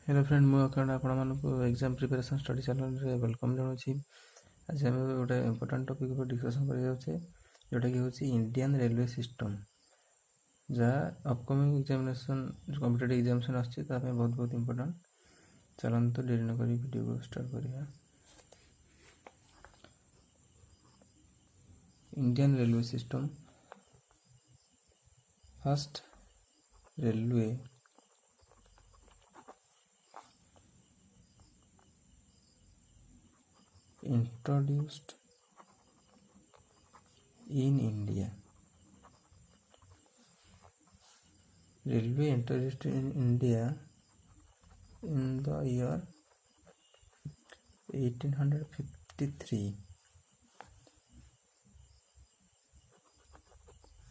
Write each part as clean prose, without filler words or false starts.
Hello friend मु अखंड आपको एग्जाम प्रिपरेशन स्टडी चैनल रे वेलकम जनाऊँगी। आज आम गोटे इंपोर्टाट टॉपिक पर डिस्कसन कर जोटा कि हूँ इंडियन रेलवे सिस्टम जहाँ अपकमिंग एग्जामिनेशन जो कॉम्पिटिटिव एग्जामिनेशन आसछी बहुत बहुत इंपोर्टाट। चलते तो डेरी न करी वीडियो को स्टार्ट करिया। Indian railway system first railway introduced in India. Railway introduced in India in the year 1853.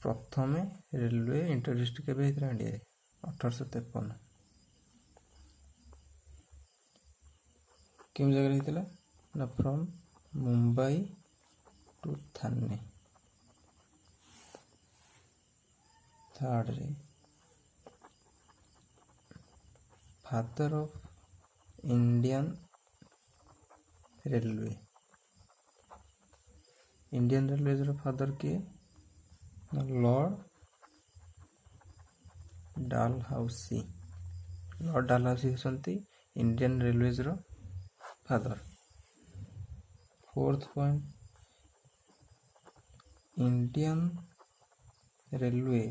प्रथमे रेलवे इंट्रोड्यूस केबे होता इंडिया 1853 केम जगह होता ना from Mumbai to Thane. Third रे father of Indian railway. Indian railway father के लॉर्ड डालहाउसी। लॉर्ड डालहाउसी होती Indian railways रो father. Fourth point Indian railway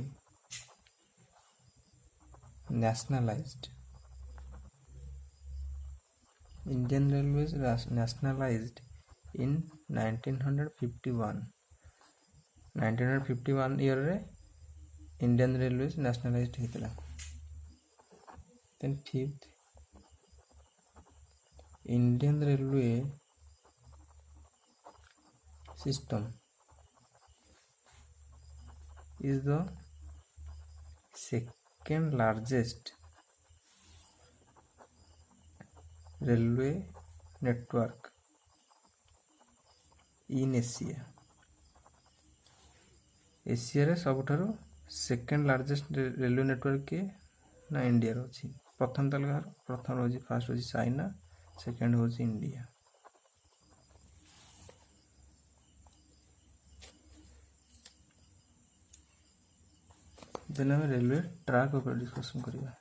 nationalised. Indian railways nationalised in 1951। 1951 year रे इंडियन रेलवेज नेशनलाइज्ड होता। Then fifth Indian railway system is the second largest railway network in Asia. Asia रे सबुठारो second largest railway network के ना India अच्छी। प्रथम तालिकार प्रथम रोजी फास्ट रोजी चाइना, सेकेंड होची इंडिया। देन आम रेलवे ट्रैक ऊपर डिस्कसन करिया।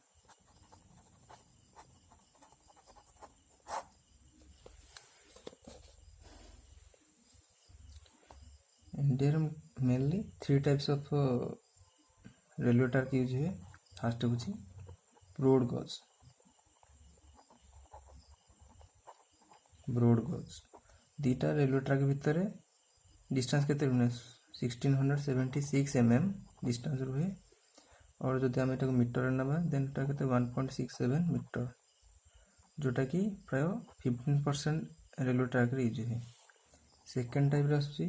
India mainly three types of railway track use हुए। फर्स्ट हूँ ब्रॉड गॉज। दीटा रेलवे ट्रैक भितर डिस्टेंस के 1676 mm डिस्टेंस रुहे। और जो आम यहाँ मीटर ना देन के 1.67 मीटर जोटा कि प्राय 15% रेलवे ट्रैक यूज हुए। सेकेंड टाइप आसुची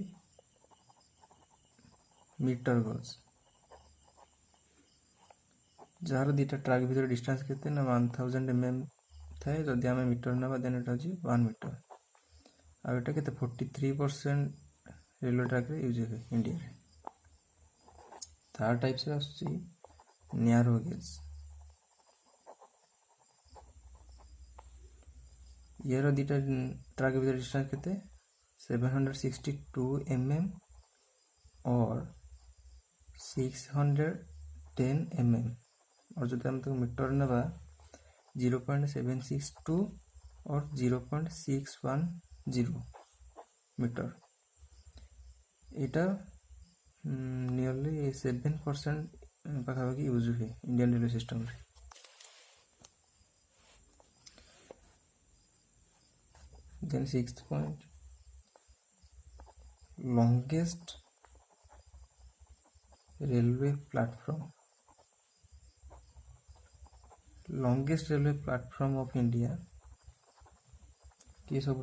मीटर गज जार दीटा ट्रैक भीतर डिस्टेंस के ना 1000 mm थाए। जदि आम मीटर ना देन यहाँ हूँ 1 मीटर। आउ यहाँ के 43% रेलवे ट्रैक यूज हुए इंडिया रे। थर्ड टाइप से आसुची नैरो गेज। यार दीटा ट्रैक भीतर डिस्टेंस के 762 mm और 610 mm। और जो हम मीटर ना 0.762 और 0.610 मीटर। यहाँ नियरली 7% पाखापाखि यूज हुए इंडियन रेलवे सिस्टम रे। Then sixth point longest railway platform. Longest railway platform of India किए सब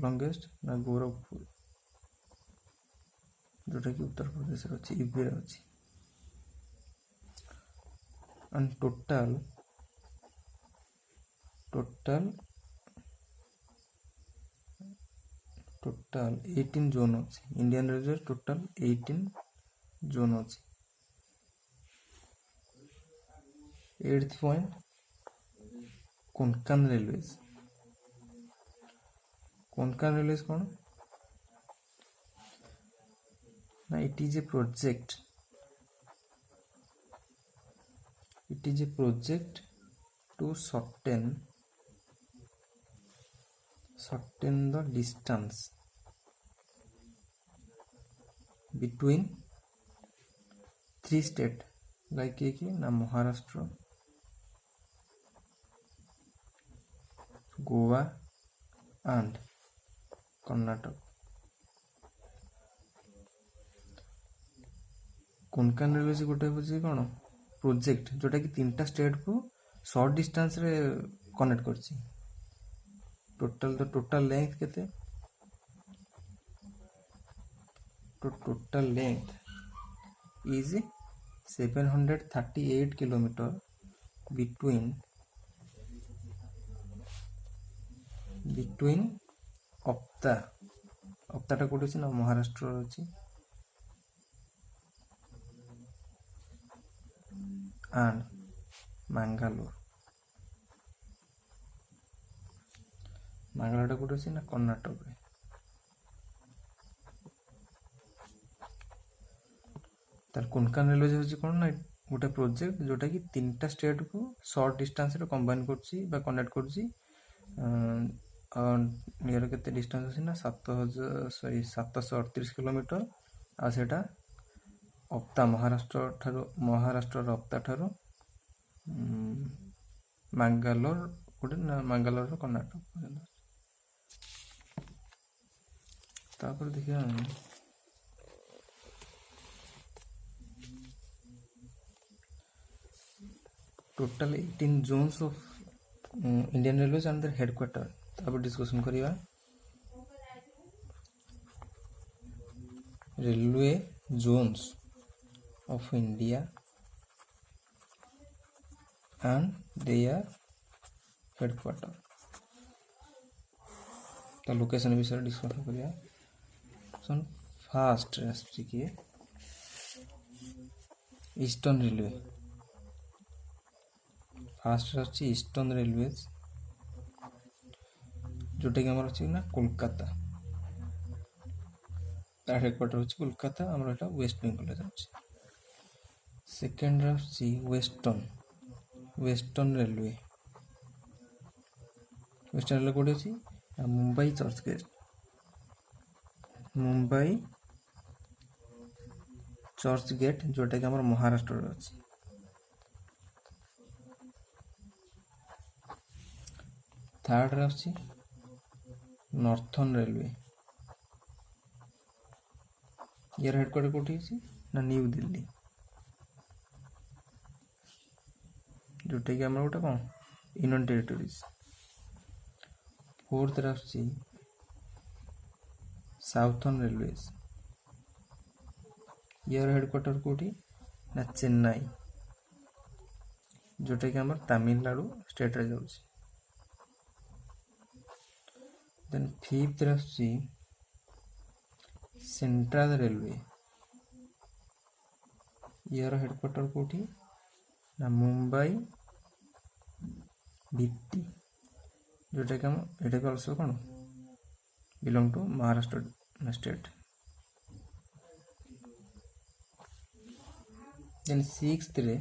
लॉन्गेस्ट ना गोरखपुर जोटा कि उत्तर प्रदेश अच्छी यूपी अच्छी। एंड टोटल 18 जोन अच्छी। इंडियन रेलवे टोटल 18 जोन अच्छी। Eighth point Konkan railways. Konkan railways कौन ना, it is a project, it is a project to shorten the distance between three states like na Maharashtra, Goa and Karnataka। Konkan railway से गोटे हूँ कौन project जोटा कि 3टा स्टेट को शॉर्ट डिस्टेंस रे कनेक्ट करछि। टोटल लेंथ केते, total length is 738 kilometre between अप्ताटा कोठी अछि ना महाराष्ट्र अछि and Mangalore कोठी अछि ना कर्नाटक रे। तार कोंकण रेलवे होछि कोन ना गोटे प्रोजेक्ट जोटा कि 3टा स्टेट को शॉर्ट डिस्टेंस रे कंबाइन करछि बा कनेक्ट करछि। नियर केते डिस्टेंस अछि ना 738 किलोमीटर आ सेटा अप्ता महाराष्ट्र अप्ता ठारो मंगलोर गोटे ना मंगलोर कर्नाटक पर्यंत। तापर देखिए total 18 zones of Indian railways and their headquarter. तापर डिस्कशन करिया railway zones of India and their headquarter। तो लोकेशन विषय डिस्कस करिया। फास्ट किए ईस्टर्न रेलवे, फास्ट आछि ईस्टर्न रेलवेज जोटा कि हमर अछि ना कोलकाता, तार हेडक्वार्टर अछि कोलकाता, हमर एटा वेस्ट बेंगल रे अछि। सेकेंड आछि वेस्टर्न रेलवे, वेस्टर्न रेलवे कोठी अछि मुंबई चर्च गेट जोटा कि हमर महाराष्ट्र रे अछि। थर्ड रे अछि नॉर्थर्न रेलवे, यार हेडक्वार्टर कोठी अछि ना न्यू दिल्ली जोटा कि हमर गोटे कौन यूनियन टेरिटरीज। फोर्थ रे अछि साउथर्न रेलवेज, यार हेडक्वार्टर कोठी ना चेन्नई जोटा कि हमर तमिलनाडु स्टेट रे जाउछि। देन फिफ्थ रे अछि सेंट्रल रेलवे, यार हेडक्वार्टर कोठी ना मुंबई बीटी जोटा कि हम एटा भी ऑल्सो कौन belong to Maharashtra state. Then sixth रे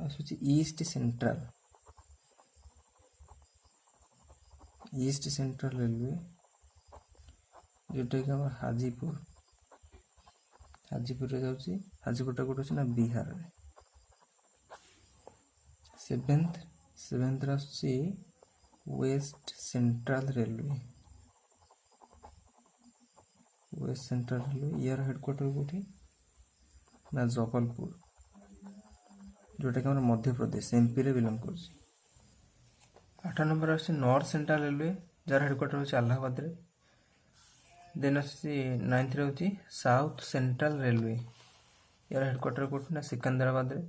आसुछि ईस्ट सेंट्रल रेलवे जोटा कि हम हाजीपुर रे जाउछि। हाजीपुर टा कोठी अछि ना बिहार रे। सेवेंथ रे आसुछि वेस्ट सेंट्रल रेलवे, यार हेडक्वार्टर कोठी ना जबलपुर जोटा कि हमर मध्य प्रदेश एमपी रे बिलोंग करछि। 8 नंबर आछि नॉर्थ सेंट्रल रेलवे जार हेडक्वार्टर होछि इलाहाबाद रे। देन आछि 9th रे होछि साउथ सेंट्रल रेलवे, यार हेडक्वार्टर कोठी ना सिकंदराबाद रे।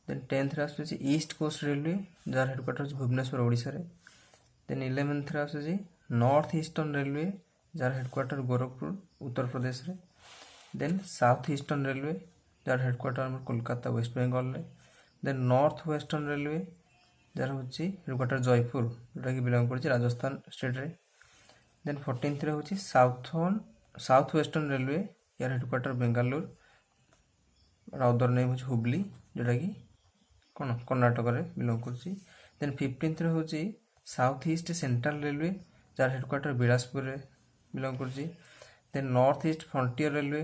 देन 10th रे आछि ईस्ट कोस्ट रेलवे जार हेडक्वार्टर होछि भुवनेश्वर ओडिशा रे। देन 11th रे आछि नॉर्थ ईस्टर्न रेलवे जार हेडक्वार्टर गोरखपुर उत्तर प्रदेश रे। देन साउथ ईस्टर्न रेलवे जार हेडक्वार्टर हमर कोलकाता वेस्ट बेंगल रे। देन नॉर्थ वेस्टर्न रेलवे जार हूँ हेडक्वार्टर जयपुर जोटा कि बिलंग कर राजस्थान स्टेट रे। देन 14th रे हूँ साउथ वेस्टर्न रेलवे यार हेडक्वार्टर बेंगालुरु और अदर नेम हूँ हुबली जोटा कि कौन कर्णाटक रे बिलंग कर। देन 15th रे हूँ साउथ ईस्ट सेंट्रल रेलवे जार हेडक्वार्टर बिलासपुर रे बिलंग कर। Then north east frontier railway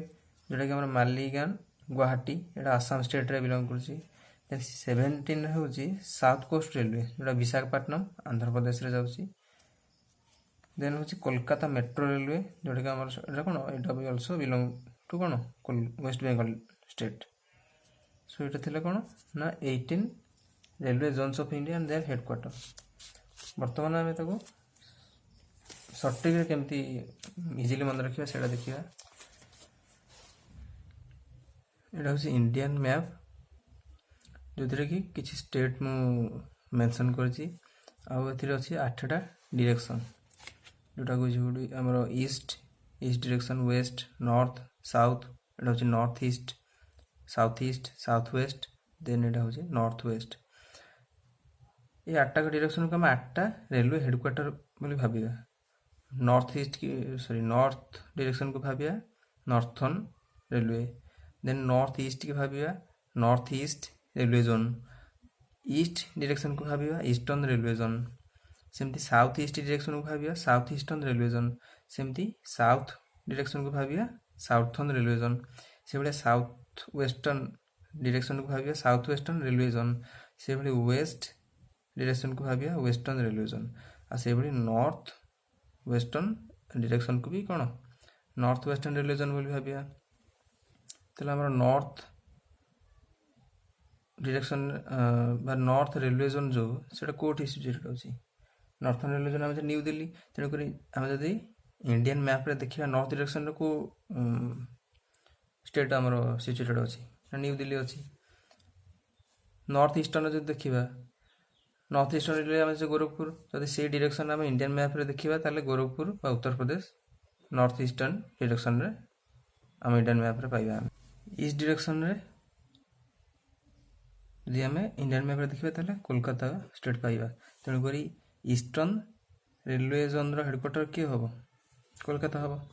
जोटा कि हमारा मालीगान गुवाहाटी एटा आसाम स्टेट रे बिलंग कर। देन 17 हूँ साउथ कोस्ट रेलवे जोटा विशाखापट्टनम आंध्र प्रदेश रे जाउची। देन हूँ कोलकाता मेट्रो रेलवे जोटा कि आमर कौन एटा भी ऑल्सो बिलंग टू कौन वेस्ट बेंगल स्टेट। सो ये थिला कौन ना 18 railway zones of India and their headquarter. बर्तमान आम ताको सर्टिक केमती इजिली मन रखा से देखा। यहाँ हूँ इंडियन मैप जो कि किसी स्टेट मु मेंशन करछि आउ एथिरे अछि 8टा डायरेक्शन जोटा को आमर east direction west north south एटा हूँ north east south west then एटा हूँ नॉर्थ वेस्ट। ये 8टा डायरेक्शन को आम 8टा रेलवे हेडक्वार्टर बोली भाबिया। नॉर्थ ईस्ट की नॉर्थ डायरेक्शन को भाबिया northern railway. Then north east की भाबिया north east railway zone. East direction को भाबिया ईस्टर्न रेलवे जोन। सेमती साउथ ईस्ट डायरेक्शन को भाबिया साउथ ईस्टर्न रेलवे जोन। सेमती साउथ डायरेक्शन को भाबिया साउथर्न रेलवे जोन। से भाई साउथ वेस्टर्न डायरेक्शन को भाबिया साउथ वेस्टर्न रेलवे जोन। से भाई वेस्ट डायरेक्शन को भाबिया वेस्टर्न रेलवे जोन। आ से भाई नॉर्थ वेस्टर्न डायरेक्शन को भी कौन नॉर्थ वेस्टर्न रेलवे जोन बोली भाबिया। ताहले हमर north direction north railway zone जो सेटा कोठी सिचुएटेड अछि नॉर्थर्न रेलवे जोन हम न्यू दिल्ली। तेणुक आम जदि इंडियन मैप रे देखिया नॉर्थ डायरेक्शन को स्टेट आमर सिचुएटेड अछि न्यू दिल्ली अछि। नॉर्थ ईस्टर्न जो देखिबा नॉर्थ ईस्टर्न रेलवे आम गोरखपुर जदि से डायरेक्शन आम इंडियन मैप रे देखिबा ताले गोरखपुर बा Uttar Pradesh north eastern direction रे आम इंडियन मैप रे पाइबा। ईस्ट डायरेक्शन रे यदि आम इंडियन मैप रे देखिबा ताले कोलकाता स्टेट पाइबा। तेणुक ईस्टर्न रेलवे जोन रो हेडक्वार्टर किए हम कोलकाता हम।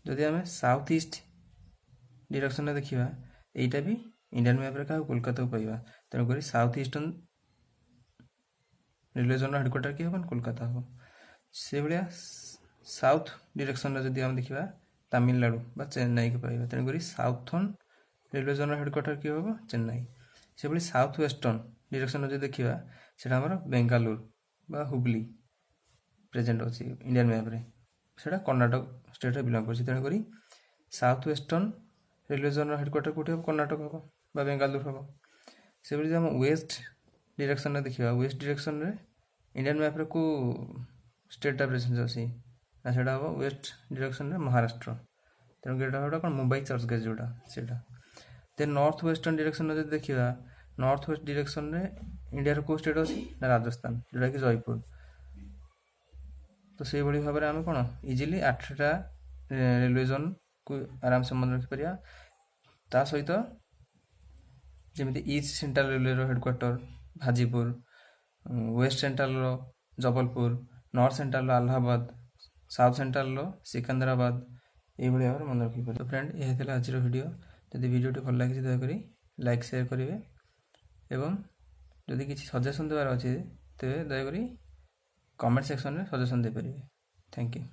जदि आम साउथ ईस्ट डायरेक्शन रे देखिबा एटा भी इंडियन मैप रे कोलकाता को पाइबा। तेणुक south eastern railway zone headquarter किए हम कोलकाता हम। से भाया साउथ डायरेक्शन जदि आम देखिबा तमिलनाडु बा चेन्नई को पाइबा। तेणुक साउथर्न रेलवे जोन हेडक्वार्टर किए हम चेन्नई। से भाई साउथ वेस्टर्न डायरेक्शन जो देखिबा सेटा हमर बेंगालुरु बा हुबली प्रेजेंट अछि इंडियन मैप रे सेटा कर्णाटक स्टेट रे बिलंग करछि। तेणुक south western railway zone headquarter कोठी हम कर्णाटक हम बा बेंगालुरु हम। से भाई हम वेस्ट डायरेक्शन रे देखिबा वेस्ट डायरेक्शन रे इंडियन मैप रे को स्टेट टा प्रेजेंट अछि ना सेटा हम वेस्ट डायरेक्शन रे महाराष्ट्र। तेणुक एटा होटा कोन मुंबई चर्च गेट जोटा सेटा। देन नॉर्थ वेस्टर्न डायरेक्शन रे देखिबा नॉर्थ वेस्ट डायरेक्शन रे इंडिया रो को स्टेट अछि ना राजस्थान जोटा कि जयपुर। तो से बड़ी भाव में आम कौन इजिली 8टा रेलवे जोन को आराम से मन रखिपर। ता सहित जमी ईस्ट सेंट्रल रेलवे रो हेडक्वार्टर भाजीपुर वेस्ट सेंट्रल रो जबलपुर नॉर्थ सेंट्रल रो अलाहाबाद साउथ सेंट्रल रो सिकंदराबाद ये भाव में मन रखिपर। तो फ्रेंड यह था आज वीडियो। जदि वीडियोटी भल लगी दयाकोरी लाइक शेयर करेंगे एवं जदि किसी सजेशन देवार अच्छे तेज दयाकोरी कमेंट सेक्शन में सजेशन दे पारे। Thank you.